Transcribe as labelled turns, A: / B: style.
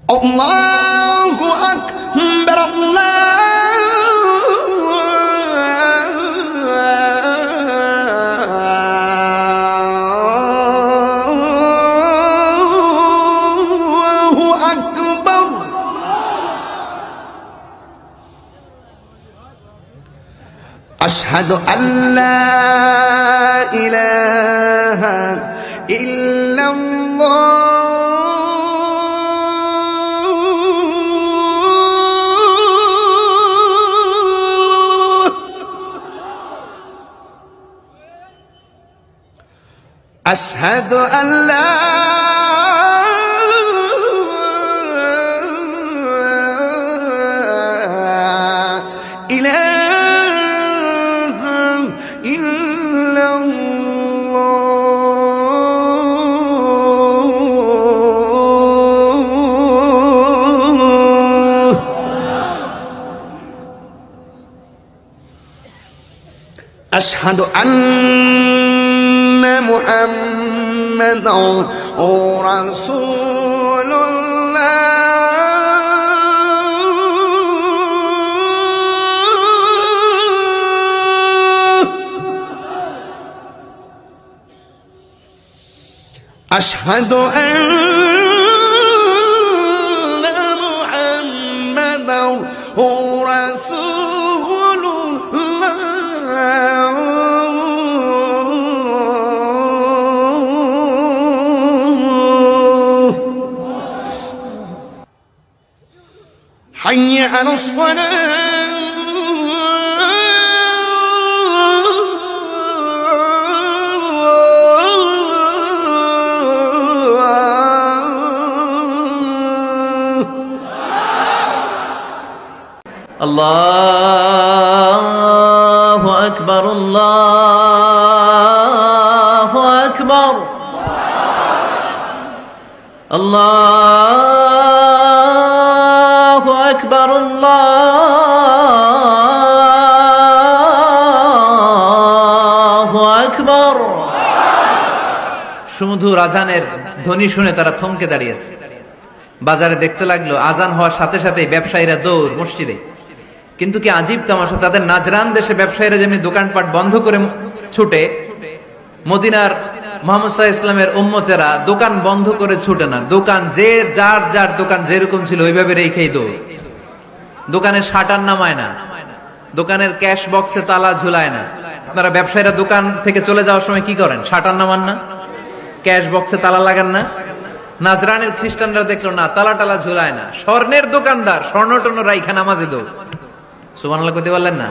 A: আল্লাহু আকবার, আল্লাহু আকবার। আশহাদু আল্লা ইলাহা ইল্লাল্লাহ, আশহাদু আল্লা ইলাহা ইল্লাল্লাহ। আশহাদু আন্না মুহাম্মাদান রাসূলুল্লাহ। আশহাদু আন্না মুহাম্মাদান রাসূলুল্লাহ। حي على الصلاة.
B: الله أكبر، الله أكبر، الله أكبر، الله أكبر। সুমধুর আজানের ধ্বনি শুনে তারা থমকে দাঁড়িয়েছে। বাজারে দেখতে লাগলো আজান হওয়ার সাথে সাথে ব্যবসায়ীরা দৌড় মসজিদে। কিন্তু কি আজীব তামাশা, তাদের নাজরান দেশে ব্যবসায়ীরা যেমনি দোকানপাট বন্ধ করে ছুটে, মদিনার মুহাম্মদ সাল্লাল্লাহু আলাইহি ওয়াসাল্লামের উম্মতেরা দোকান বন্ধ করে ছুটে না। দোকান যে যার যার দোকান যেরকম ছিল ওইভাবে রেখেই দৌড়। দোকানের শাটার নামায় না, দোকানের ক্যাশ বক্সে তালা ঝুলায় না। আপনারা ব্যবসায়ীরা দোকান থেকে চলে যাওয়ার সময় কি করেন? শাটার নামান না, ক্যাশ বক্সে তালা লাগান না। নাজরানের খ্রিস্টানরা দেখলো না, তালা টালা ঝুলায় না। স্বর্ণের দোকানদার স্বর্ণ টর্ণ রাইখা নামাজে দৌড়। সুবহানাল্লাহ কইতে পারলেন না?